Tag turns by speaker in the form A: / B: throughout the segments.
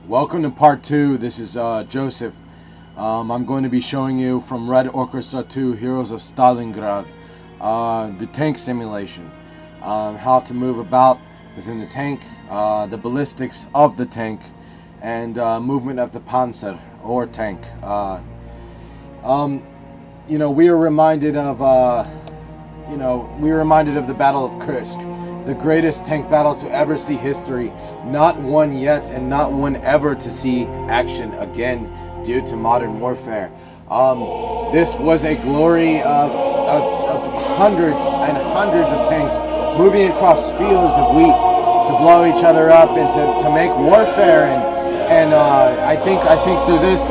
A: Welcome to part 2. This is Joseph. I'm going to be showing you from Red Orchestra 2 Heroes of Stalingrad the tank simulation, how to move about within the tank, the ballistics of the tank, and movement of the Panzer or tank. We are reminded of the Battle of Kursk, the greatest tank battle to ever see history, not one yet and not one ever to see action again due to modern warfare. This was a glory of hundreds and hundreds of tanks moving across fields of wheat to blow each other up and to make warfare, and I think through this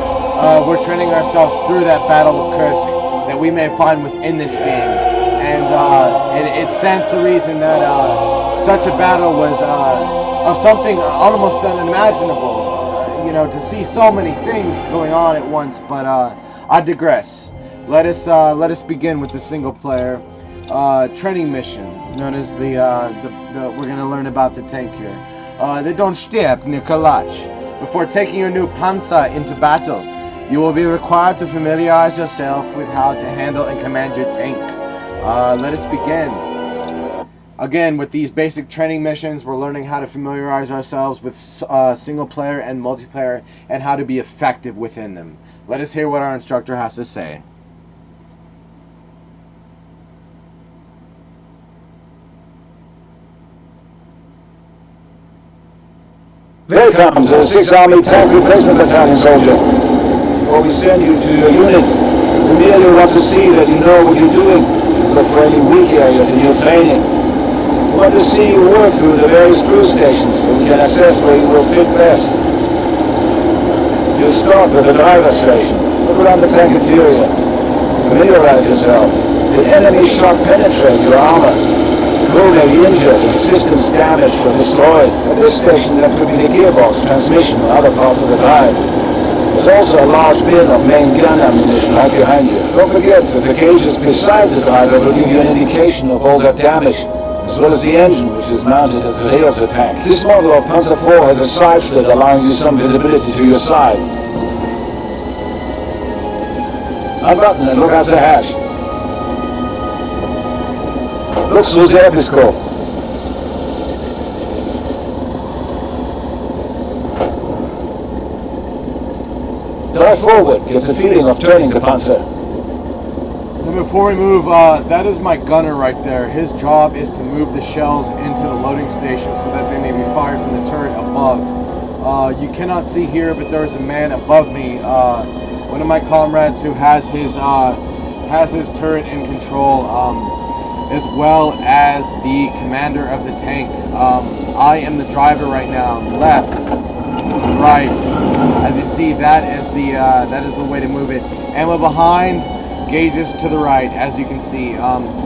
A: we're training ourselves through that Battle of Kursk that we may find within this game. And it stands to reason that such a battle was of something almost unimaginable. To see so many things going on at once. But I digress. Let us begin with the single player training mission known as the we're going to learn about the tank here. They don't stirb, Nikolaj. Before taking your new Panzer into battle, you will be required to familiarize yourself with how to handle and command your tank. Let us begin. Again, with these basic training missions, we're learning how to familiarize ourselves with single player and multiplayer and how to be effective within them. Let us hear what our instructor has to say.
B: Welcome to the 6th Army Tank Replacement Battalion, soldier. Before we send you to your unit, we merely want to see that you know what you're doing. Look for any weak areas in your training. We want to see you work through the various crew stations so we can assess where you will fit best. You'll start with the driver's station. Look around the tank interior. Familiarize yourself. The enemy shot penetrates your armor. Crew may be injured and systems damaged or destroyed. At this station there could be the gearbox, transmission, or other parts of the drive. There's also a large bin of main gun ammunition right behind you. Don't forget that the cages besides the driver will give you an indication of all that damage, as well as the engine, which is mounted at the rear of the tank. This model of Panzer IV has a side slit allowing you some visibility to your side. Unbutton and look out the hatch. Look through the episcope. Drive forward, get the feeling of turning the Panzer.
A: And before we move, that is my gunner right there. His job is to move the shells into the loading station so that they may be fired from the turret above. You cannot see here, but there is a man above me, one of my comrades who has his turret in control, as well as the commander of the tank. I am the driver right now. Left, right. As you see, that is the way to move it. Ammo behind, gauges to the right. As you can see,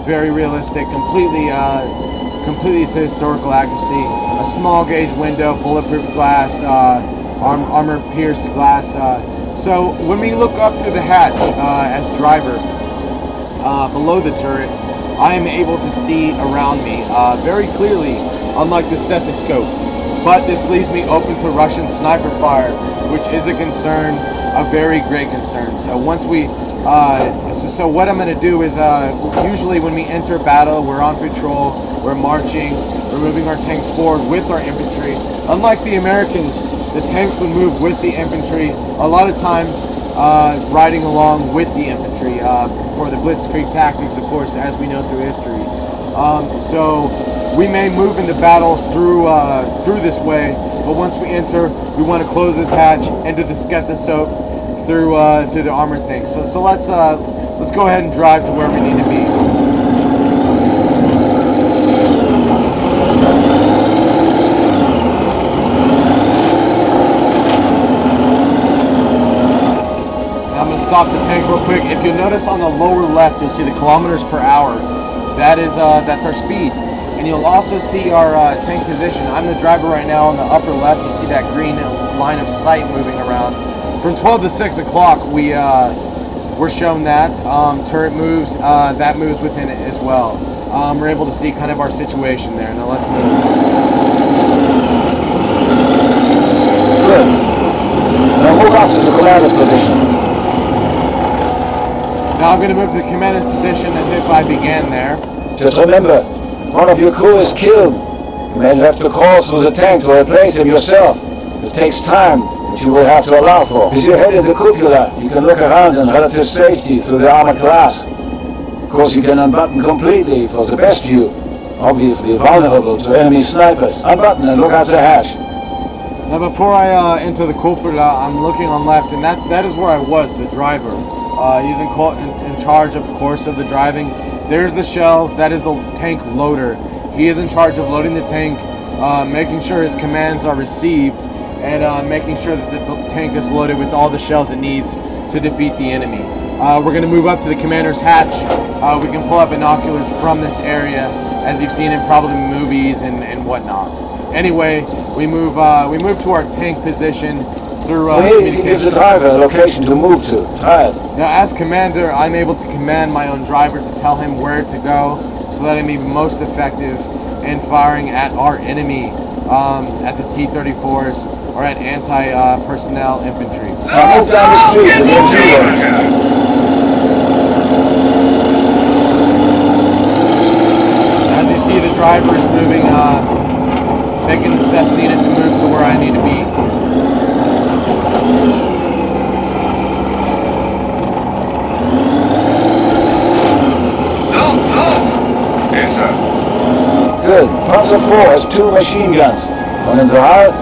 A: very realistic, completely to historical accuracy. A small gauge window, bulletproof glass, armor pierced glass. So when we look up through the hatch as driver, below the turret, I am able to see around me very clearly, unlike the stethoscope. But this leaves me open to Russian sniper fire, which is a concern, a very great concern. So once we, so what I'm going to do is, usually when we enter battle, we're on patrol, we're marching, we're moving our tanks forward with our infantry. Unlike the Americans, the tanks would move with the infantry, a lot of times riding along with the infantry for the blitzkrieg tactics, of course, as we know through history. So we may move into battle through this way, but once we enter, we want to close this hatch, enter the stethoscope through the armored thing. So let's go ahead and drive to where we need to be. Stop the tank real quick. If you notice on the lower left, you'll see the kilometers per hour. That's our speed, and you'll also see our tank position. I'm the driver right now. On the upper left, you see that green line of sight moving around. From 12 to 6 o'clock, we're shown that turret moves. That moves within it as well. We're able to see kind of our situation there. Now let's move.
B: Good. commander's position.
A: Now I'm going to move to the commander's position as if I began there.
B: Just remember, if one of your crew is killed, you may have to crawl through the tank to replace him yourself. This takes time, which you will have to allow for. As you head in the cupola, you can look around in relative safety through the armored glass. Of course, you can unbutton completely for the best view. Obviously vulnerable to enemy snipers. Unbutton and look out the hatch.
A: Now before I enter the cupola, I'm looking on left, and that is where I was, the driver. He's in charge, of course, of the driving. There's the shells. That is the tank loader. He is in charge of loading the tank, making sure his commands are received, and making sure that the tank is loaded with all the shells it needs to defeat the enemy. We're going to move up to the commander's hatch. We can pull up binoculars from this area, as you've seen in probably movies and whatnot. Anyway, we move to our tank position through
B: He gives the driver a location to move to. Try it.
A: Now, as commander, I'm able to command my own driver to tell him where to go, so that I may be most effective in firing at our enemy, at the T-34s or at anti-personnel infantry.
B: Now move down the street to the MG.
A: As you see, the driver is moving, taking the steps needed to move to where I need to be.
C: Yes, sir.
B: Good. Panzer 4 has 2 machine guns. One in the hull,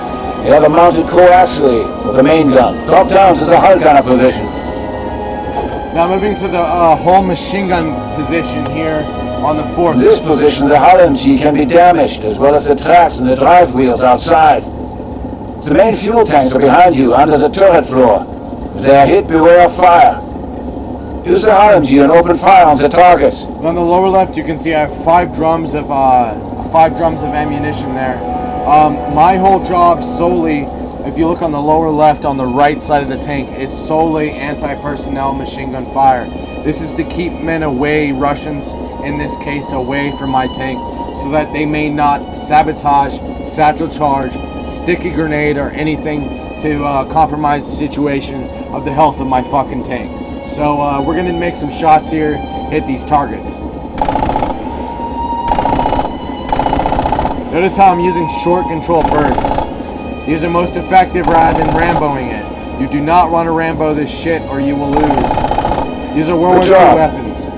B: the other mounted coaxially with the main gun. Drop down to the hull gunner position.
A: Now moving to the whole machine gun position here on the 4th.
B: In this position, the hull MG can be damaged, as well as the tracks and the drive wheels outside. The main fuel tanks are behind you, under the turret floor. If they are hit, beware of fire. Use the hull MG and open fire on the targets.
A: On the lower left, you can see I have 5 drums of ammunition there. My whole job solely, if you look on the lower left on the right side of the tank, is solely anti-personnel machine gun fire. This is to keep men away, Russians in this case, away from my tank, so that they may not sabotage, satchel charge, sticky grenade, or anything to compromise the situation of the health of my fucking tank. So we're going to make some shots here, hit these targets. Notice how I'm using short control bursts. These are most effective rather than Ramboing it. You do not want to Rambo this shit or you will lose. These are World War II weapons.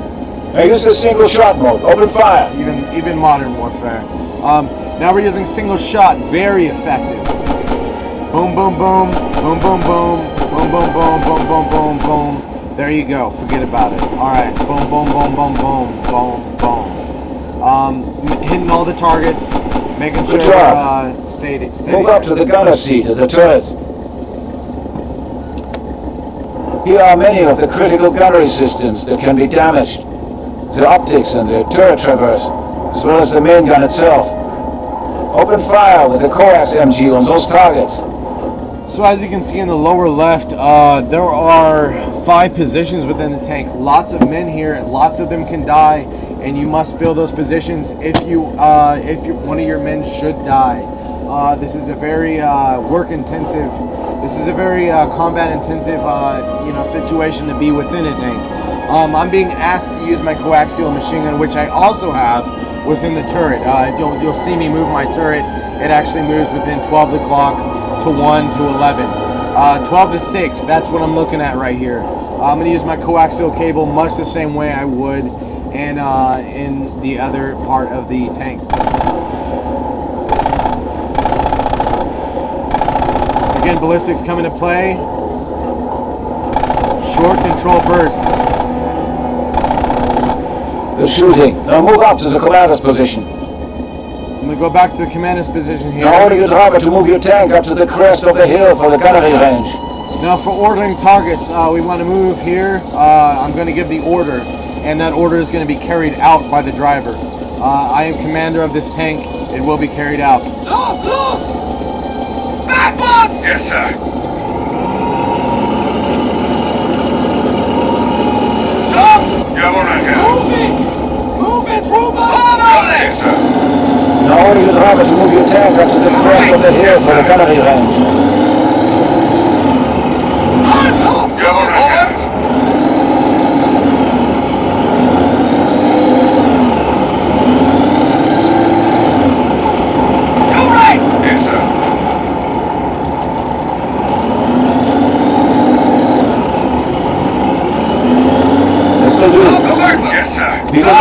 B: Now use the single shot mode. Open fire.
A: Even modern warfare. Now we're using single shot, very effective. Boom, boom, boom, boom, boom, boom, boom, boom, boom, boom, boom, boom, boom. There you go. Forget about it. All right. Boom, boom, boom, boom, boom, boom, boom. Hitting all the targets, making sure steady.
B: Move up to the gunner seat of the turret. Here are many of the critical gunnery systems that can be damaged. The optics and the turret traverse, as well as the main gun itself. Open fire with the coax MG on those targets.
A: So as you can see in the lower left, there are 5 positions within the tank. Lots of men here, lots of them can die, and you must fill those positions if one of your men should die. This is a very work-intensive. This is a very combat-intensive, situation to be within a tank. I'm being asked to use my coaxial machine gun, which I also have within the turret. If you'll see me move my turret, it actually moves within 12 o'clock to 1 to 11. 12 to 6, that's what I'm looking at right here. I'm going to use my coaxial cable much the same way I would in the other part of the tank. Again, ballistics come into play. Short control bursts.
B: They're shooting. Now move up to the commander's position.
A: I'm going to go back to the commander's position here.
B: Now order your driver to move your tank up to the crest of the hill for the gunnery range.
A: Now for ordering targets, we want to move here. I'm going to give the order, and that order is going to be carried out by the driver. I am commander of this tank. It will be carried out.
C: Los! Backwards! Yes, sir. Stop! Move it, robots! Yes, sir.
B: Now order your driver to move your tank up to the crest of the hill for the gunnery range.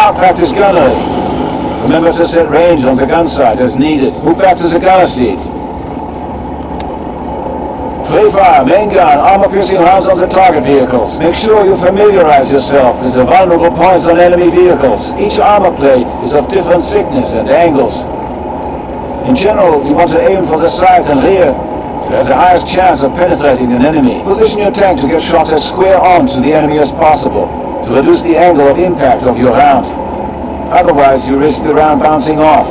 B: Now practice gunnery. Remember to set range on the gun sight as needed. Move back to the gunner seat. Free fire, main gun, armor-piercing rounds on the target vehicles. Make sure you familiarize yourself with the vulnerable points on enemy vehicles. Each armor plate is of different thickness and angles. In general, you want to aim for the side and rear to have the highest chance of penetrating an enemy. Position your tank to get shots as square on to the enemy as possible, to reduce the angle of impact of your round. Otherwise, you risk the round bouncing off.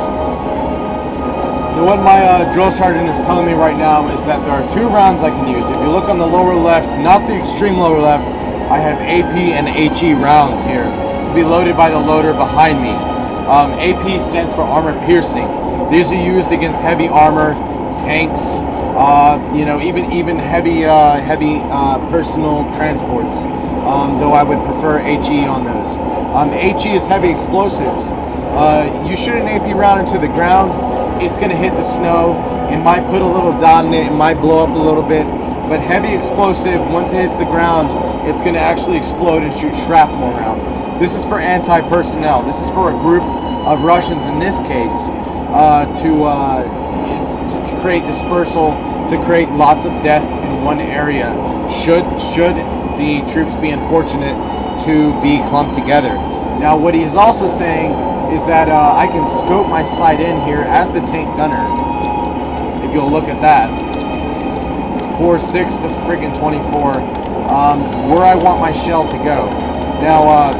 A: You know what my drill sergeant is telling me right now is that there are two rounds I can use. If you look on the lower left, not the extreme lower left, I have AP and HE rounds here to be loaded by the loader behind me. AP stands for armor piercing. These are used against heavy armor, tanks, even heavy personal transports. Though I would prefer HE on those. HE is heavy explosives. You shoot an AP round into the ground, it's going to hit the snow. It might put a little dot in it. It might blow up a little bit. But heavy explosive, once it hits the ground, it's going to actually explode and shoot shrapnel around. This is for anti-personnel. This is for a group of Russians in this case to create dispersal, to create lots of death in one area. Should the troops be unfortunate to be clumped together. Now, what he is also saying is that I can scope my sight in here as the tank gunner. If you'll look at that, 4.6 to freaking 24, where I want my shell to go. Now,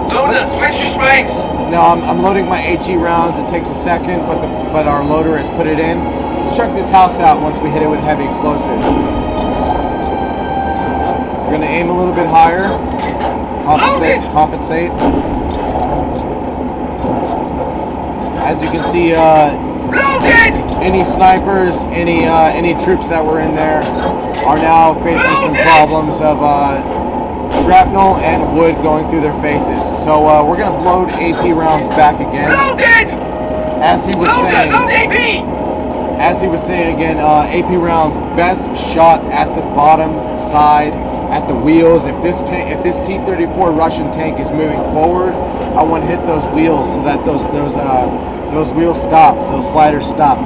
C: Loader, switch your space.
A: now I'm loading my HE rounds. It takes a second, but our loader has put it in. Let's check this house out once we hit it with heavy explosives. We're gonna aim a little bit higher. Compensate. As you can see, any snipers, any troops that were in there are now facing some problems of shrapnel and wood going through their faces. So we're gonna load AP rounds back again. As he was saying again, AP rounds best shot at the bottom side, at the wheels. If this T-34 Russian tank is moving forward, I want to hit those wheels so that those wheels stop, those sliders stop.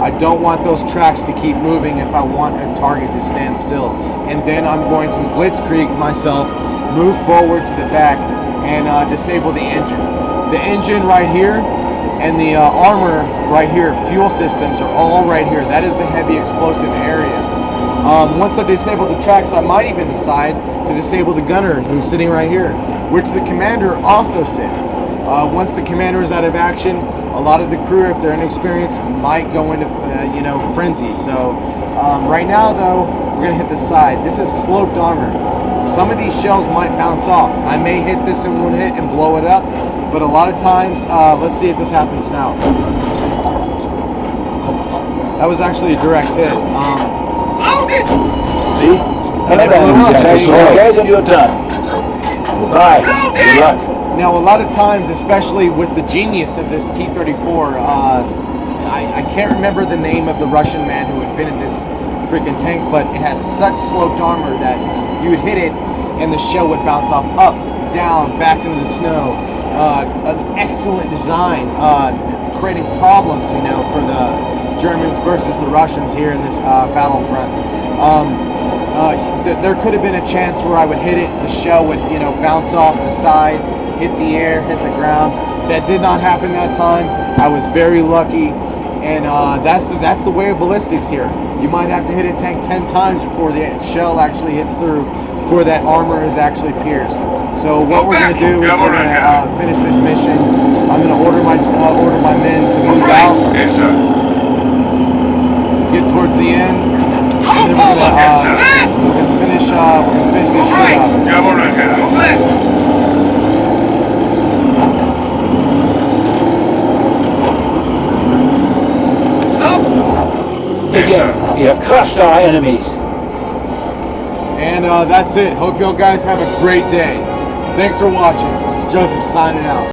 A: I don't want those tracks to keep moving if I want a target to stand still. And then I'm going to blitzkrieg myself, move forward to the back, and disable the engine. The engine right here and the armor right here, fuel systems are all right here. That is the heavy explosive area. Once I disable the tracks, I might even decide to disable the gunner who's sitting right here, which the commander also sits. Once the commander is out of action, a lot of the crew, if they're inexperienced, might go into frenzy. So right now, though, we're gonna hit the side. This is sloped armor. Some of these shells might bounce off. I may hit this in one hit and blow it up, but a lot of times, let's see if this happens now. That was actually a direct hit.
B: See? Another enemy tank is engaged and you're done. Goodbye. Good luck.
A: Now, a lot of times, especially with the genius of this T-34, I can't remember the name of the Russian man who invented this freaking tank, but it has such sloped armor that you would hit it and the shell would bounce off up, down, back into the snow. An excellent design, creating problems, for the Germans versus the Russians here in this battlefront. There could have been a chance where I would hit it, the shell would, bounce off the side, hit the air, hit the ground. That did not happen that time. I was very lucky, and that's the way of ballistics here. You might have to hit a tank 10 times before the shell actually hits through, before that armor is actually pierced. So what we're going to do is we're going to finish this mission. I'm going to order my men to move out.
C: Yes, sir.
A: To get towards the end, and then we're going to finish this shootout.
C: Yeah, we're right here. Move left.
B: Again, we have crushed our enemies.
A: And that's it. Hope you all guys have a great day. Thanks for watching. This is Joseph signing out.